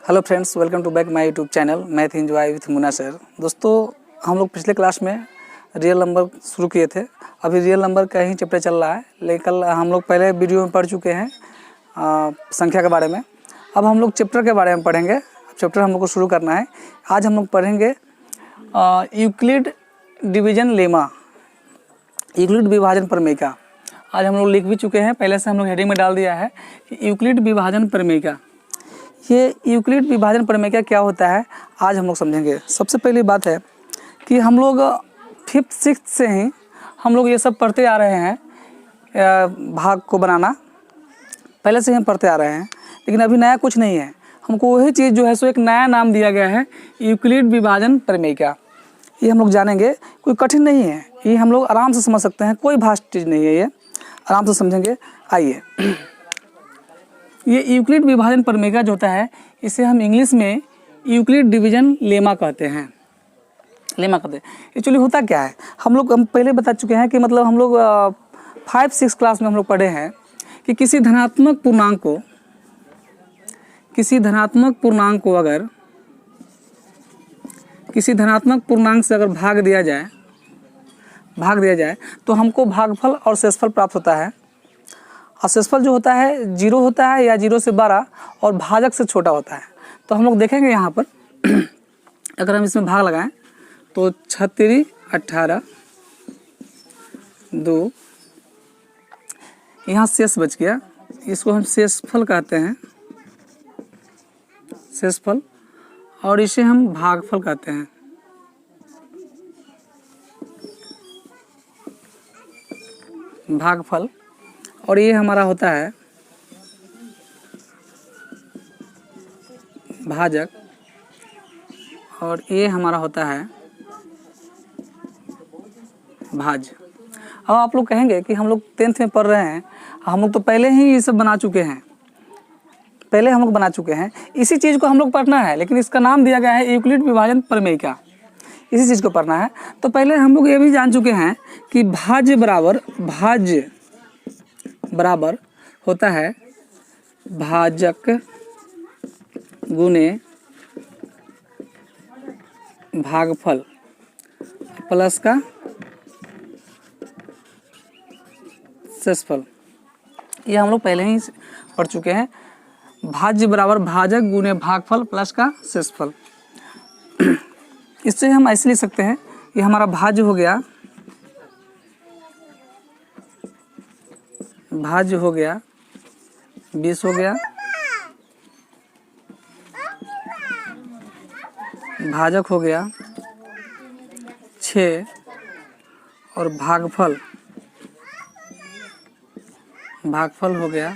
Hello friends, welcome to back my YouTube channel math enjoy with Munna sir. दोस्तों, हम लोग पिछले क्लास में रियल नंबर शुरू किए थे। अभी रियल नंबर का ही चैप्टर चल रहा है, लेकिन कल हम लोग पहले वीडियो में पढ़ चुके हैं संख्या के बारे में। अब हम लोग चैप्टर के बारे में पढ़ेंगे। चैप्टर हम लोग को शुरू करना है। आज हम लोग पढ़ेंगे यूक्लिड डिवीजन लेमा, यूक्लिड विभाजन प्रमेय का। आज हम लोग लिख भी चुके हैं, पहले से हम लोग हेडिंग में डाल दिया है कि यूक्लिड विभाजन प्रमेय का। ये यूक्लिड विभाजन प्रमेय का क्या होता है, आज हम लोग समझेंगे। सबसे पहली बात है कि हम लोग 5th 6th से ही हम लोग ये सब पढ़ते आ रहे हैं, भाग को बनाना पहले से ही हम पढ़ते आ रहे हैं, लेकिन अभी नया कुछ नहीं है। हमको वही चीज़ जो है सो एक नया नाम दिया गया है, यूक्लिड विभाजन प्रमेय का। ये हम लोग जानेंगे, कोई कठिन नहीं है, ये हम लोग आराम से समझ सकते हैं, कोई भाषा चीज़ नहीं है, ये आराम से समझेंगे। आइए, ये यूक्लिड विभाजन प्रमेय का जो होता है, इसे हम इंग्लिश में यूक्लिड डिवीजन लेमा कहते हैं। एक्चुअली होता क्या है, हम पहले बता चुके हैं कि मतलब हम लोग 5-6 क्लास में हम लोग पढ़े हैं कि किसी धनात्मक पूर्णांक से अगर भाग दिया जाए तो हमको भागफल और शेषफल प्राप्त होता है। और शेषफल जो होता है 0 होता है या 0 से 12 और भाजक से छोटा होता है। तो हम लोग देखेंगे यहाँ पर अगर हम इसमें भाग लगाएं तो 36 18 2, यहाँ शेष बच गया, इसको हम शेषफल कहते हैं, शेषफल, और इसे हम भागफल कहते हैं। भागफल, और ये हमारा होता है भाजक, और ये हमारा होता है भाज। अब आप लोग कहेंगे कि हम लोग 10th में पढ़ रहे हैं, हम लोग तो पहले ही ये सब बना चुके हैं, इसी चीज़ को हम लोग पढ़ना है, लेकिन इसका नाम दिया गया है यूक्लिड विभाजन प्रमेय का, इसी चीज़ को पढ़ना है। तो पहले हम लोग ये भी जान चुके हैं कि भाज्य बराबर होता है भाजक गुने भागफल प्लस का शेषफल। ये हम लोग पहले ही पढ़ चुके हैं। भाज्य बराबर भाजक गुने भागफल प्लस का शेषफल। इससे हम ऐसे लिख सकते हैं कि हमारा भाज्य हो गया 20 हो गया, भाजक हो गया 6, और भागफल हो गया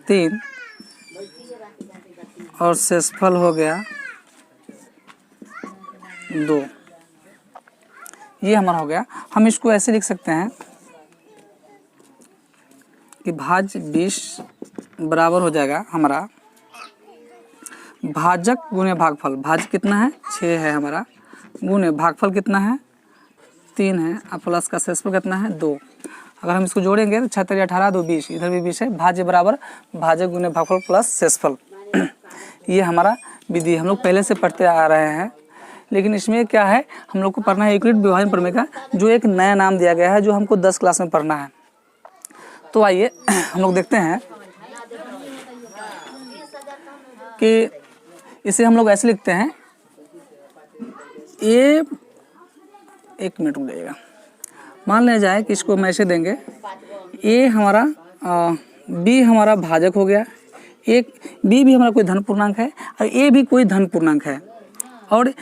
3, और शेषफल हो गया 2। ये हमारा हो गया। हम इसको ऐसे लिख सकते हैं कि भाज्य 20 बराबर हो जाएगा हमारा भाजक गुने भागफल। भाज्य कितना है 6 है हमारा, गुने भागफल कितना है 3 है, और प्लस का शेषफल कितना है 2। अगर हम इसको जोड़ेंगे तो 36 18 2 20, इधर भी 20 है। भाज्य बराबर भाजक गुने भागफल प्लस शेषफल। ये हमारा विधि हम लोग पहले से पढ़ते आ रहे हैं, लेकिन इसमें क्या है, हम लोग को पढ़ना है यूक्लिड विभाजन प्रमेय का, जो एक नया नाम दिया गया है, जो हमको 10 क्लास में पढ़ना है। तो आइए हम लोग देखते हैं कि इसे हम लोग ऐसे लिखते हैं। एक मिनट रुक जाइएगा। मान लिया जाए कि इसको हम ऐसे देंगे, ए हमारा बी हमारा भाजक हो गया, एक बी भी हमारा कोई धन पूर्णांक है, और ए भी कोई धन पूर्णांक है, और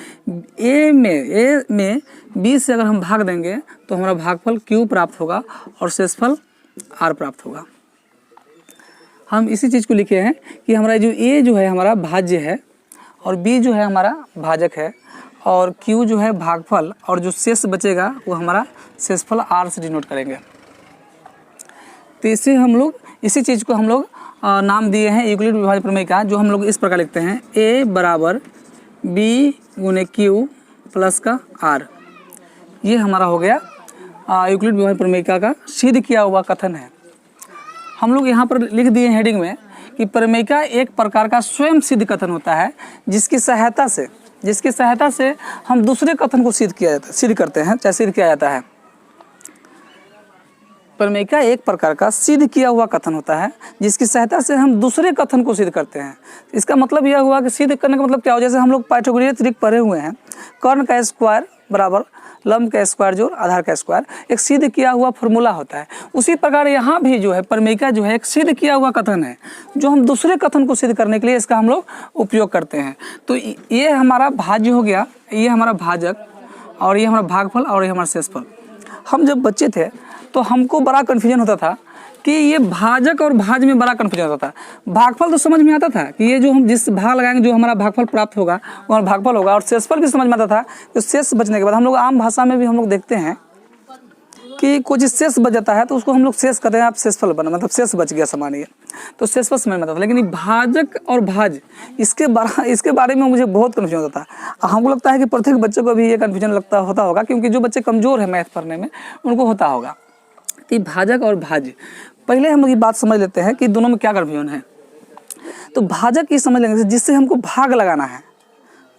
ए में बी से अगर हम भाग देंगे तो हमारा भागफल Q प्राप्त होगा और शेषफल R प्राप्त होगा। हम इसी चीज़ को लिखे हैं कि हमारा जो ए जो है हमारा भाज्य है, और बी जो है हमारा भाजक है, और Q जो है भागफल, और जो शेष बचेगा वो हमारा शेषफल R से डिनोट करेंगे। तो इसे हम लोग इसी चीज़ को हम लोग नाम दिए हैं यूक्लिड विभाजन प्रमेय का, जो हम लोग इस प्रकार लिखते हैं A बराबर B गुने Q प्लस का R। ये हमारा हो गया यूक्लिड विभाजन प्रमेय का सिद्ध किया हुआ कथन है। हम लोग यहाँ पर लिख दिए हेडिंग में कि प्रमेयिका एक प्रकार का स्वयं सिद्ध कथन होता है जिसकी सहायता से हम दूसरे कथन को सिद्ध करते हैं, चाहे सिद्ध किया जाता है। प्रमेयिका एक प्रकार का सिद्ध किया हुआ कथन होता है जिसकी सहायता से हम दूसरे कथन को सिद्ध करते हैं। इसका मतलब यह हुआ कि सिद्ध करने का मतलब क्या हो, जैसे हम लोग पाइथागोरस ट्रिक पढ़े हुए हैं, कर्ण का स्क्वायर बराबर लंब का स्क्वायर जोड़ आधार का स्क्वायर, एक सिद्ध किया हुआ फॉर्मूला होता है। उसी प्रकार यहाँ भी जो है प्रमेयिका जो है एक सिद्ध किया हुआ कथन है जो हम दूसरे कथन को सिद्ध करने के लिए इसका हम लोग उपयोग करते हैं। तो ये हमारा भाज्य हो गया, ये हमारा भाजक, और ये हमारा भागफल, और ये हमारा शेषफल। हम जब बच्चे थे तो हमको बड़ा कन्फ्यूजन होता था कि ये भाजक और भाज्य में बड़ा कन्फ्यूजन होता था। भागफल तो समझ में आता था कि ये जो हम जिस भाग लगाएंगे जो हमारा भागफल प्राप्त होगा वो हमारा भागफल होगा, और शेषफल भी समझ में आता था। तो शेष बचने के बाद हम लोग आम भाषा में भी हम लोग देखते हैं कि कुछ शेष बच जाता है तो उसको हम लोग शेष कहते हैं, आप शेषफल बना, मतलब शेष बच गया सामान्य, तो शेषफल समझ में आता था। लेकिन भाजक और भाज्य इसके बारे में मुझे बहुत कन्फ्यूजन होता था। हमको लगता है कि प्रत्येक बच्चे को भी ये कन्फ्यूजन होता होगा, क्योंकि जो बच्चे कमज़ोर है मैथ पढ़ने में उनको होता होगा कि भाजक और भाज्य। पहले हम लोग ये बात समझ लेते हैं कि दोनों में क्या कन्फ्यूजन है। तो भाजक ये समझ लेंगे जिससे हमको भाग लगाना है,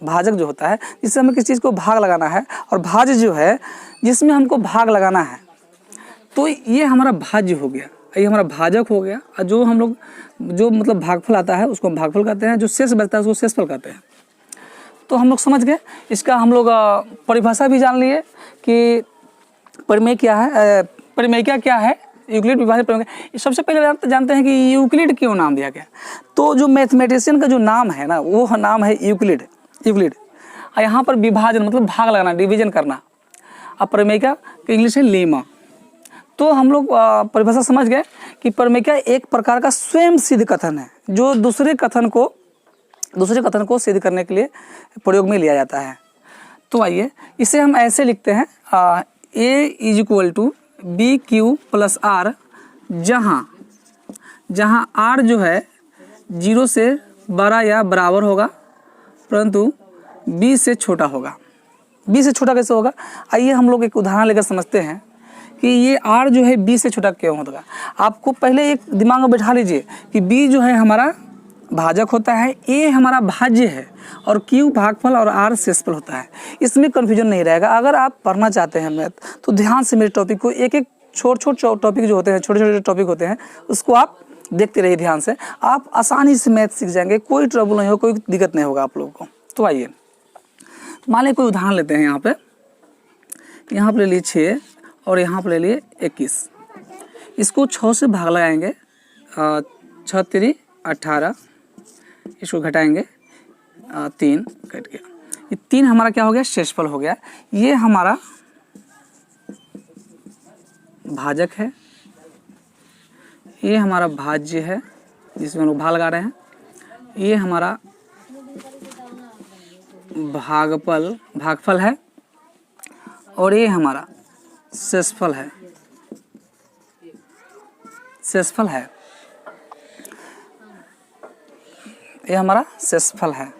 भाजक जो होता है जिससे हमें किसी चीज़ को भाग लगाना है, और भाज्य जो है जिसमें हमको भाग लगाना है। तो ये हमारा भाज्य हो गया, ये हमारा भाजक हो गया। और जो हम लोग जो मतलब भागफल आता है उसको हम भागफल कहते हैं, जो शेष बचता है उसको शेषफल कहते हैं। तो हम लोग समझ गए, इसका हम लोग परिभाषा भी जान लिए कि प्रमेयिका क्या है, यूक्लिड विभाजित प्रमेयिका। सबसे पहले जानते हैं कि यूक्लिड क्यों नाम दिया गया। तो जो मैथमेटिशियन का जो नाम है ना, वो नाम है यूक्लिड। और यहाँ पर विभाजन मतलब भाग लगाना, डिवीजन करना। अब प्रमेयिका इंग्लिश है लीमा। तो हम लोग परिभाषा समझ गए कि प्रमेयिका एक प्रकार का स्वयं सिद्ध कथन है जो दूसरे कथन को सिद्ध करने के लिए प्रयोग में लिया जाता है। तो आइए इसे हम ऐसे लिखते हैं, A = BQ + R, जहाँ R जो है 0 से बड़ा या बराबर होगा परंतु B से छोटा होगा। B से छोटा कैसे होगा, आइए हम लोग एक उदाहरण लेकर समझते हैं कि ये R जो है B से छोटा क्यों होगा। आपको पहले एक दिमाग में बैठा लीजिए कि B जो है हमारा भाजक होता है, A हमारा भाज्य है, और Q भागफल और R शेषफल होता है। इसमें कन्फ्यूजन नहीं रहेगा। अगर आप पढ़ना चाहते हैं मैथ तो ध्यान से मेरे टॉपिक को एक छोटे टॉपिक जो होते हैं, छोटे टॉपिक होते हैं, उसको आप देखते रहिए ध्यान से। आप आसानी से मैथ सीख जाएंगे, कोई ट्रबल नहीं होगा, कोई दिक्कत नहीं होगा आप लोगों को। तो आइए मान लीजिए कोई उदाहरण लेते हैं। यहाँ पे ले लिए 6 और यहाँ पे ले लिए 21। इसको 6 से भाग लगाएंगे, 6 3 18, इसको घटाएंगे 3 कट गया। ये 3 हमारा क्या हो गया, शेषफल हो गया। ये हमारा भाजक है, ये हमारा भाज्य है जिसमें हम लोग भाग लगा रहे हैं, ये हमारा भागफल है, और ये हमारा शेषफल है, ये हमारा शेषफल है।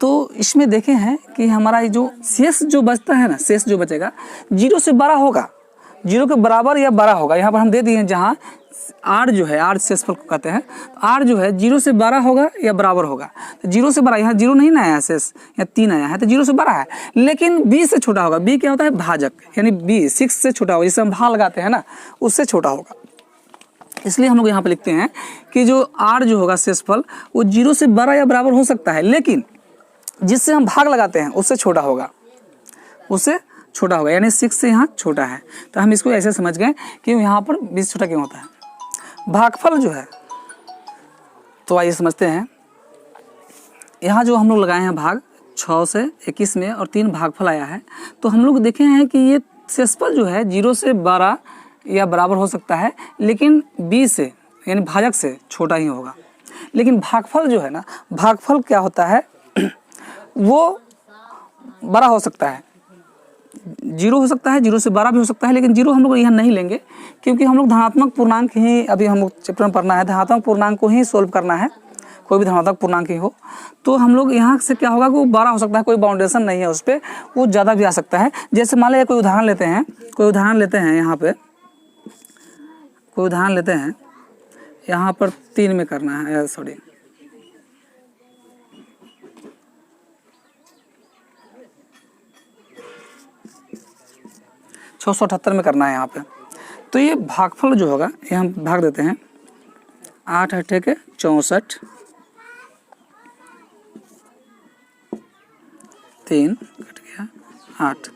तो इसमें देखे हैं कि हमारा ये जो शेष जो बचता है ना, शेष जो बचेगा 0 से बड़ा होगा, 0 के बराबर या बड़ा होगा। यहाँ पर हम दे दिए हैं जहाँ R जो है, R शेषफल को कहते हैं, R जो है 0 से बड़ा होगा या बराबर होगा। तो 0 से बड़ा, यहाँ 0 नहीं ना आया शेष, यहाँ 3 आया है, तो 0 से बड़ा है। लेकिन B से छोटा होगा। B क्या होता है, भाजक, यानी B 6 से छोटा होगा, जिससे हम भाग लगाते हैं ना, उससे छोटा होगा। इसलिए हम लोग यहाँ पे लिखते हैं कि जो R जो होगा शेषफल, वो 0 से बड़ा या बराबर हो सकता है, लेकिन जिससे हम भाग लगाते हैं उससे छोटा होगा, यानी 6 से यहाँ छोटा है। तो हम इसको ऐसे समझ गए कि यहाँ पर 20 छोटा क्यों होता है। भागफल जो है, तो आइए समझते हैं। यहाँ जो हम लोग लगाए हैं भाग 6 से 21 में, और 3 भागफल आया है, तो हम लोग देखे हैं कि ये शेषफल जो है 0 से बड़ा या बराबर हो सकता है, लेकिन B से यानी भाजक से छोटा ही होगा। लेकिन भागफल जो है ना, भागफल क्या होता है, वो बड़ा हो सकता है, 0 हो सकता है, 0 से बड़ा भी हो सकता है। लेकिन 0 हम लोग यहाँ नहीं लेंगे, क्योंकि हम लोग धनात्मक पूर्णांक ही अभी हम लोग चैप्टर में पढ़ना है, धनात्मक पूर्णांक को ही सोल्व करना है, कोई भी धनात्मक पूर्णांक ही हो। तो हम लोग यहाँ से क्या होगा कि वो बड़ा हो सकता है, कोई बाउंडेशन नहीं है उस पर, वो ज़्यादा भी आ सकता है। जैसे मान लीजिए कोई उदाहरण लेते हैं यहाँ पे कोई उदाहरण लेते हैं, यहाँ पर 3 में करना है, सॉरी 678 में करना है यहाँ पे। तो ये भागफल जो होगा ये हम भाग देते हैं, 8 8 के 64, 3 कट गया 8,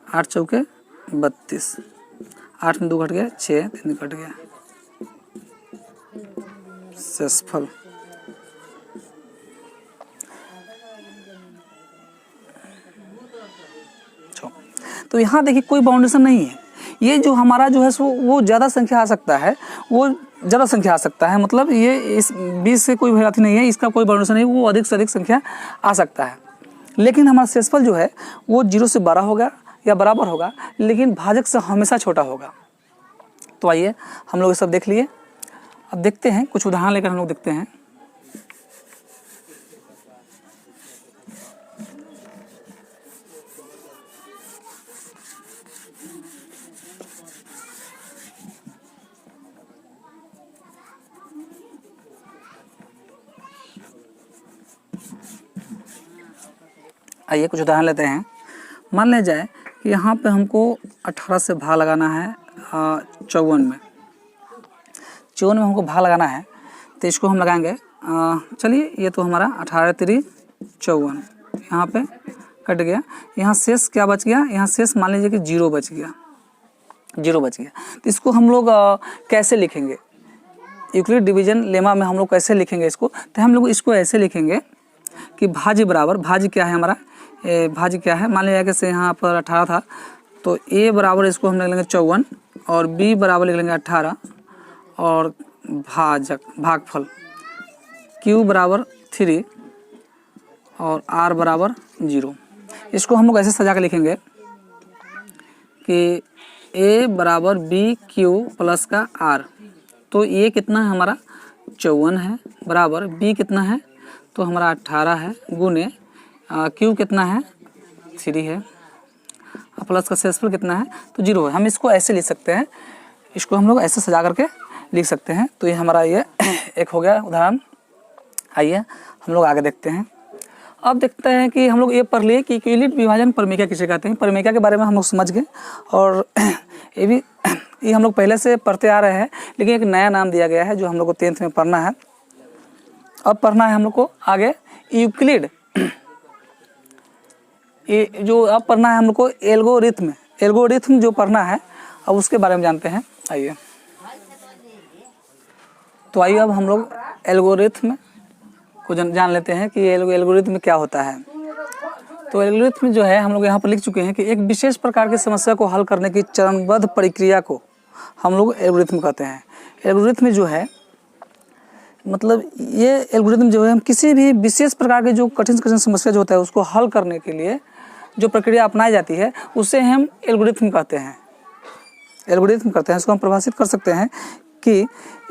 8 चौके 32, 8 में 2 कट गया 6, 3 कट गया, शेषफल तो यहाँ देखिए कोई बाउंडेशन नहीं है। ये जो हमारा जो है सो वो ज़्यादा संख्या आ सकता है, वो ज़्यादा संख्या आ सकता है, मतलब ये इस 20 से कोई भेराती नहीं है, इसका कोई बाउंडेशन नहीं, वो अधिक से अधिक संख्या आ सकता है। लेकिन हमारा शेषफल जो है वो 0 से बड़ा होगा या बराबर होगा, लेकिन भाजक से हमेशा छोटा होगा। तो आइए हम लोग ये सब देख लिए, अब देखते हैं कुछ उदाहरण लेकर हम लोग देखते हैं। आइए कुछ उदाहरण लेते हैं। मान लिया जाए कि यहाँ पे हमको 18 से भाग लगाना है 54 में, 54 में हमको भाग लगाना है, तो इसको हम लगाएंगे, चलिए ये तो हमारा 18 3 54, यहाँ पे कट गया, यहाँ शेष क्या बच गया, यहाँ शेष मान लीजिए कि 0 बच गया, 0 बच गया। तो इसको हम लोग कैसे लिखेंगे, यूक्लिड डिवीजन लेमा में हम लोग कैसे लिखेंगे इसको, तो हम लोग इसको ऐसे लिखेंगे कि भाज्य बराबर, भाज्य क्या है हमारा, भाज्य क्या है, मान लीजिए कि यहाँ पर 18 था, तो a बराबर इसको हम लिख लेंगे 54 और b बराबर लिख लेंगे 18 और भाजक भागफल q बराबर 3 और r बराबर 0। इसको हम लोग ऐसे सजा के लिखेंगे कि a बराबर b q प्लस का r, तो ये कितना है हमारा 54 है, बराबर b कितना है तो हमारा 18 है, गुने q कितना है 3 है, प्लस का शेषफल कितना है तो 0 है। हम इसको ऐसे लिख सकते हैं, इसको हम लोग ऐसे सजा करके लिख सकते हैं। तो ये हमारा ये एक हो गया उदाहरण। आइए हम लोग आगे देखते हैं। अब देखते हैं कि हम लोग ये पढ़ लिए कि यूक्लिड विभाजन परिमेय किसे कहते हैं। परिमेय के बारे में हम लोग समझ गए, और ये हम लोग पहले से पढ़ते आ रहे हैं, लेकिन एक नया नाम दिया गया है जो हम लोग को 10th में पढ़ना है। अब पढ़ना है हम लोग को आगे यूक्लिड, ये जो अब पढ़ना है हम लोग को एल्गोरिथम, एल्गोरिथम जो पढ़ना है, अब उसके बारे में जानते हैं। आइए तो आइए अब हम लोग एल्गोरिथम को जान लेते हैं कि एल्गोरिथम क्या होता है। तो एल्गोरिथम जो है हम लोग यहाँ पर लिख चुके हैं कि एक विशेष प्रकार की समस्या को हल करने की चरणबद्ध प्रक्रिया को हम लोग एल्गोरिथम कहते हैं। एल्गोरिथम जो है मतलब ये एल्गोरिथम जो है हम किसी भी विशेष प्रकार के जो कठिन समस्या जो होता है उसको हल करने के लिए जो प्रक्रिया अपनाई जाती है उसे हम एल्गोरिथम कहते हैं। एल्गोरिथम करते हैं, इसको हम परिभाषित कर सकते हैं कि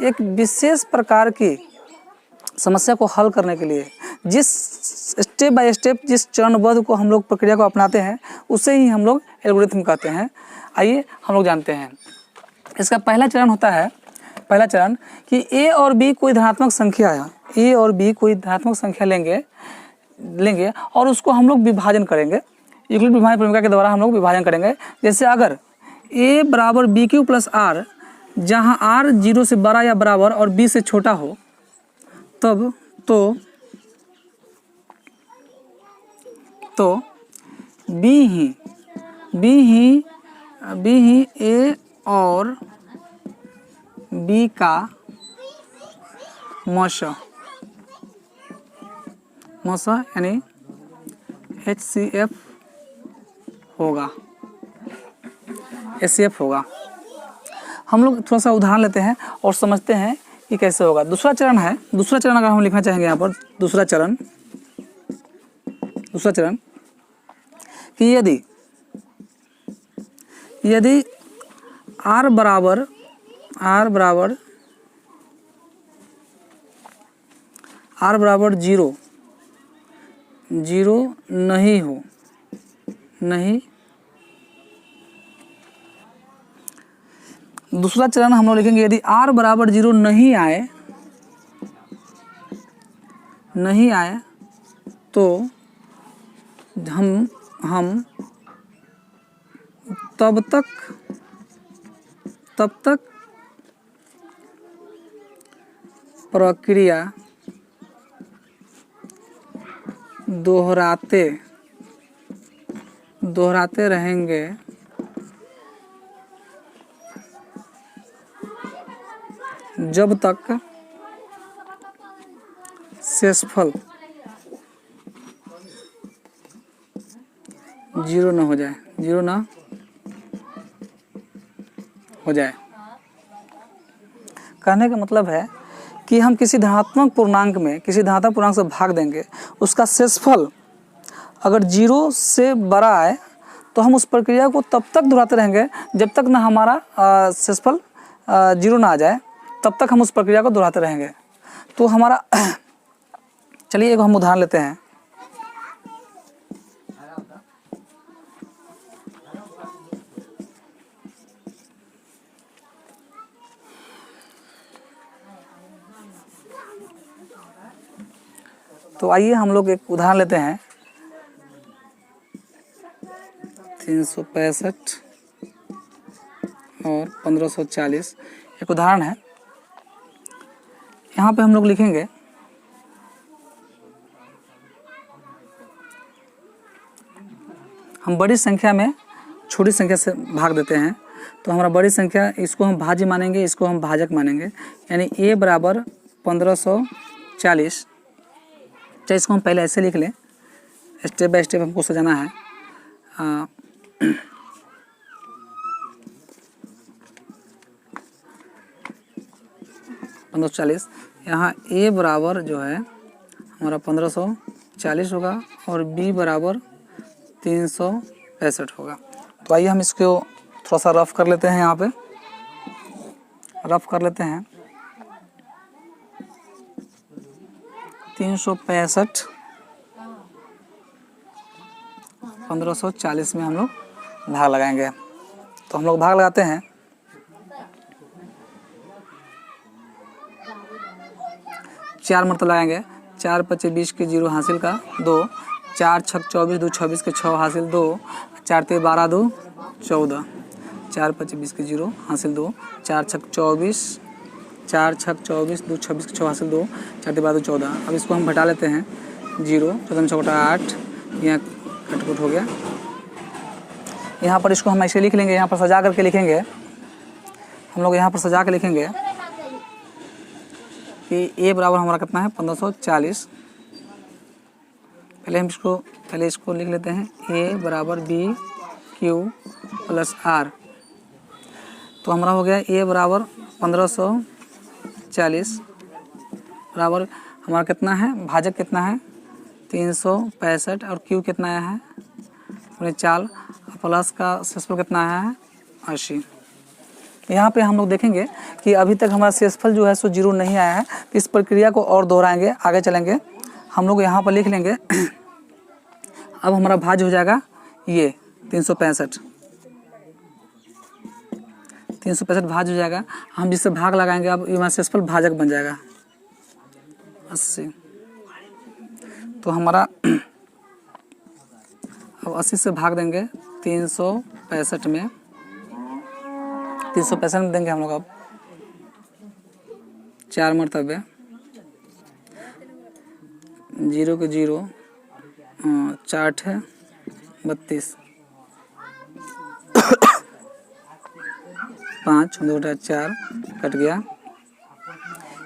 एक विशेष प्रकार की समस्या को हल करने के लिए जिस स्टेप बाय स्टेप जिस चरणबद्ध को हम लोग प्रक्रिया को अपनाते हैं उसे ही हम लोग एल्गोरिथम कहते हैं। आइए हम लोग जानते हैं। इसका पहला चरण होता है, पहला चरण कि a और b कोई धनात्मक संख्या है, a और b कोई धनात्मक संख्या लेंगे और उसको हम लोग विभाजन करेंगे। यूक्लिड विभाजन परिमेय के द्वारा हम लोग विभाजन करेंगे। जैसे अगर a बराबर बी क्यू प्लस आर, जहाँ r 0 से बड़ा या बराबर और b से छोटा हो, तब तो b ही a और b का मौसा यानी HCF होगा, HCF होगा। हम लोग थोड़ा सा उदाहरण लेते हैं और समझते हैं कि कैसे होगा। दूसरा चरण है, दूसरा चरण अगर हम लिखना चाहेंगे यहाँ पर, दूसरा चरण कि यदि R बराबर 0 नहीं, दूसरा चरण हम लोग लिखेंगे यदि r बराबर 0 नहीं आए तो हम तब तक प्रक्रिया दोहराते रहेंगे जब तक शेषफल 0 न हो जाए, कहने का मतलब है कि हम किसी धनात्मक पूर्णांक में किसी धनात्मक पूर्णांक से भाग देंगे, उसका शेषफल अगर 0 से बड़ा आए तो हम उस प्रक्रिया को तब तक दोहराते रहेंगे जब तक ना हमारा शेषफल 0 ना आ जाए, तब तक हम उस प्रक्रिया को दोहराते रहेंगे। तो हमारा चलिए एक हम उदाहरण लेते हैं। तो आइए हम लोग एक उदाहरण लेते हैं। 365 और 1540 एक उदाहरण है। यहाँ पे हम लोग लिखेंगे हम बड़ी संख्या में छोटी संख्या से भाग देते हैं, तो हमारा बड़ी संख्या इसको हम भाज्य मानेंगे, इसको हम भाजक मानेंगे, यानी a बराबर 1540। चाहे इसको हम पहले ऐसे लिख लें, स्टेप बाय स्टेप हमको सजाना है। 1540 यहाँ a बराबर जो है हमारा 1540 होगा और b बराबर 365 होगा। तो आइए हम इसको थोड़ा सा रफ कर लेते हैं। यहाँ पे रफ कर लेते हैं। 365 1540 में हम लोग भाग लगाएंगे। तो हम लोग भाग लगाते हैं। चार मरतबा लगाएंगे। 4 5 20 के 0 हासिल का 2, 4 6 24 2 26 के 6 हासिल 2, 4 3 12 2 14, 4 5 20 के 0 हासिल 2, 4 6 24 4 6 24 2 26 के 6 हासिल 2, 4 3 12 2 14। अब इसको हम घटा लेते हैं। 0 14 6 8 यहाँ कटकुट हो गया। यहाँ पर इसको हम ऐसे लिख लेंगे, यहाँ पर सजा करके लिखेंगे। हम लोग यहाँ पर सजा के लिखेंगे कि a बराबर हमारा कितना है 1540। पहले इसको लिख लेते हैं। a बराबर b q प्लस r। तो हमारा हो गया a बराबर 1540 बराबर हमारा कितना है, भाजक कितना है 365 और q कितना है 49 प्लस का शेषफल कितना है 80। यहाँ पे हम लोग देखेंगे कि अभी तक हमारा शेषफल जो है सो 0 नहीं आया है। तो इस प्रक्रिया को और दोहराएंगे, आगे चलेंगे। हम लोग यहाँ पर लिख लेंगे। अब हमारा भाज्य हो जाएगा ये 365 भाज्य हो जाएगा। हम जिससे भाग लगाएंगे अब ये हमारा शेषफल भाजक बन जाएगा 80। तो हमारा अब 80 से भाग देंगे 365 में। 365 में देंगे हम लोग अब 4 मरतबे 0 के 0 4 है 32 5 2 4 कट गया।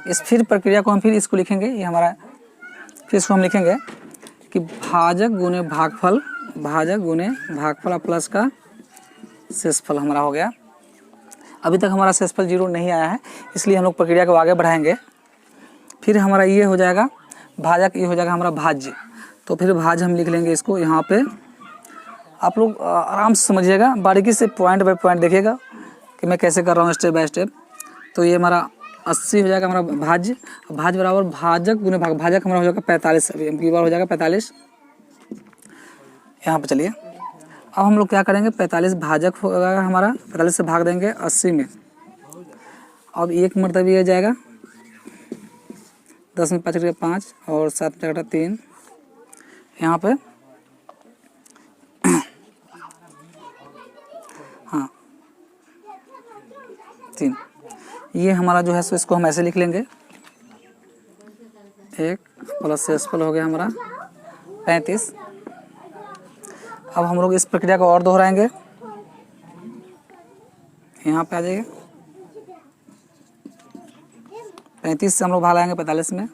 इस फिर प्रक्रिया को हम फिर इसको लिखेंगे। ये हमारा फिर इसको हम लिखेंगे कि भाजक गुने भागफल प्लस का शेषफल हमारा हो गया। अभी तक हमारा शेषफल 0 नहीं आया है, इसलिए हम लोग प्रक्रिया को आगे बढ़ाएंगे। फिर हमारा ये हो जाएगा भाजक, ये हो जाएगा हमारा भाज्य। तो फिर भाज्य हम लिख लेंगे इसको यहाँ पे। आप लोग आराम से समझिएगा, बारीकी से पॉइंट बाय पॉइंट देखिएगा कि मैं कैसे कर रहा हूँ स्टेप बाय स्टेप। तो ये हमारा 80 हो जाएगा हमारा भाज्य। भाज्य बराबर भाजक गुने भाजक हमारा हो जाएगा 45। अभी की बार हो जाएगा 45। यहाँ पे चलिए अब हम लोग क्या करेंगे, 45 भाजक होगा हमारा, 45 से भाग देंगे 80 में। अब 1 मरतबा ये जाएगा, 10 में 5 कटेगा 5 और 7 में कटा 3, यहाँ पे हाँ 3। ये हमारा जो है सो इसको हम ऐसे लिख लेंगे, 1 प्लस शेषफल हो गया हमारा 35। अब हम लोग इस प्रक्रिया को और दोहराएंगे, यहाँ पे आ जाइए, 35 से हम लोग भाग लाएंगे 45 में,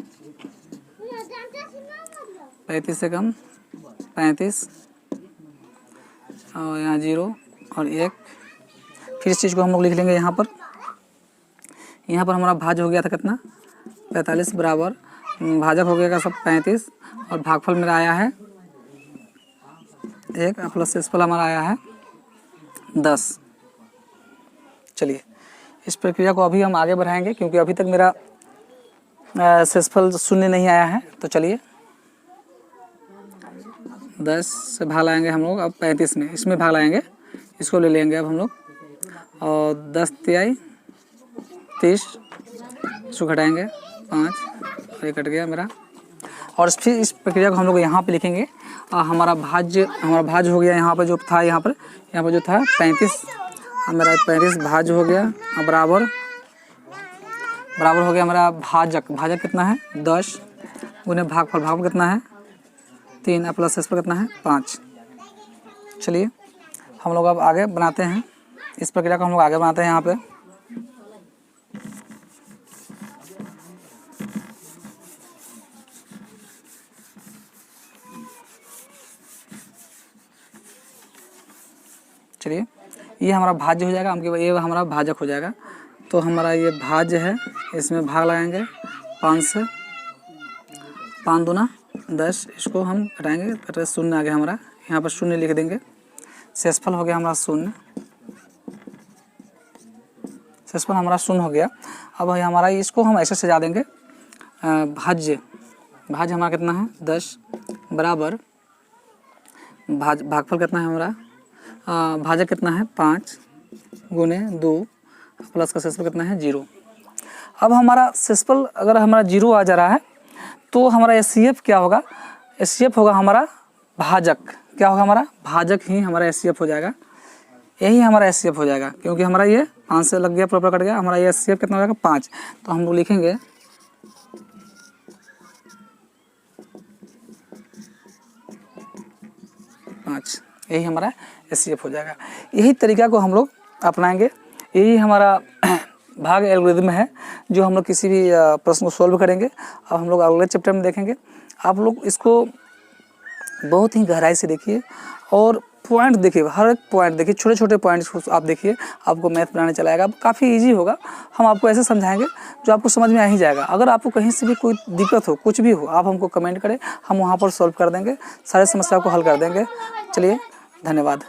35 से कम 35 और यहाँ 0 और 1। फिर इस चीज़ को हम लोग लिख लेंगे यहाँ पर हमारा भाज्य हो गया था कितना 45 बराबर भाजक हो गया सब 35 और भागफल मेरा आया है 1 प्लस शेषफल हमारा आया है 10। चलिए इस प्रक्रिया को अभी हम आगे बढ़ाएंगे क्योंकि अभी तक मेरा शेषफल 0 नहीं आया है। तो चलिए 10 से भाग लाएंगे हम लोग, अब 35 में इसमें भाग लाएंगे, इसको ले लेंगे अब हम लोग और 10 तिहाई 30, इसको घटाएंगे 5 और ये कट गया मेरा। और फिर इस प्रक्रिया को हम लोग यहाँ पे लिखेंगे, हमारा भाज्य हो गया यहाँ पर जो था, यहाँ पर जो था 35, मेरा 35 भाज्य हो गया, बराबर हो गया हमारा भाजक कितना है 10 गुने भागफल कितना है 3 प्लस शेषफल कितना है 5। चलिए हम लोग अब आगे बनाते हैं, इस प्रक्रिया को हम लोग आगे बनाते हैं यहाँ पे। चलिए ये हमारा भाज्य हो जाएगा, ये हमारा भाजक हो जाएगा। तो हमारा ये भाज्य है, इसमें भाग लगाएंगे 5 से, 5 दूना 10, इसको हम घटाएंगे, 0 आ गया हमारा, यहाँ पर 0 लिख देंगे। शेषफल हो गया हमारा 0, शेषफल हमारा 0 हो गया। अब हमारा इसको हम ऐसे सजा देंगे, भाज्य हमारा कितना है 10 बराबर भागफल कितना है हमारा, भाजक कितना है 5 गुने 2 प्लस का शेषफल कितना है 0। अब हमारा शेषफल अगर हमारा 0 आ जा रहा है तो हमारा एचसीएफ क्या होगा, एचसीएफ होगा हमारा भाजक, क्या होगा हमारा भाजक ही हमारा एचसीएफ हो जाएगा, यही हमारा एचसीएफ हो जाएगा क्योंकि हमारा ये 5 से लग गया, प्रॉपर कट गया, हमारा ये एचसीएफ कितना हो जाएगा 5। तो हम लोग लिखेंगे 5, यही हमारा एचसीएफ हो जाएगा। यही तरीका को हम लोग अपनाएंगे, यही हमारा भाग एल्गोरिथम है जो हम लोग किसी भी प्रश्न को सॉल्व करेंगे। अब हम लोग अगले चैप्टर में देखेंगे। आप लोग इसको बहुत ही गहराई से देखिए और पॉइंट देखिए, हर एक पॉइंट देखिए, छोटे छोटे पॉइंट्स आप देखिए, आपको मैथ बनाने चला आएगा, काफ़ी इजी होगा। हम आपको ऐसे समझाएंगे जो आपको समझ में आ ही जाएगा। अगर आपको कहीं से भी कोई दिक्कत हो, कुछ भी हो, आप हमको कमेंट करें, हम वहाँ पर सॉल्व कर देंगे, सारे समस्या को हल कर देंगे। चलिए धन्यवाद।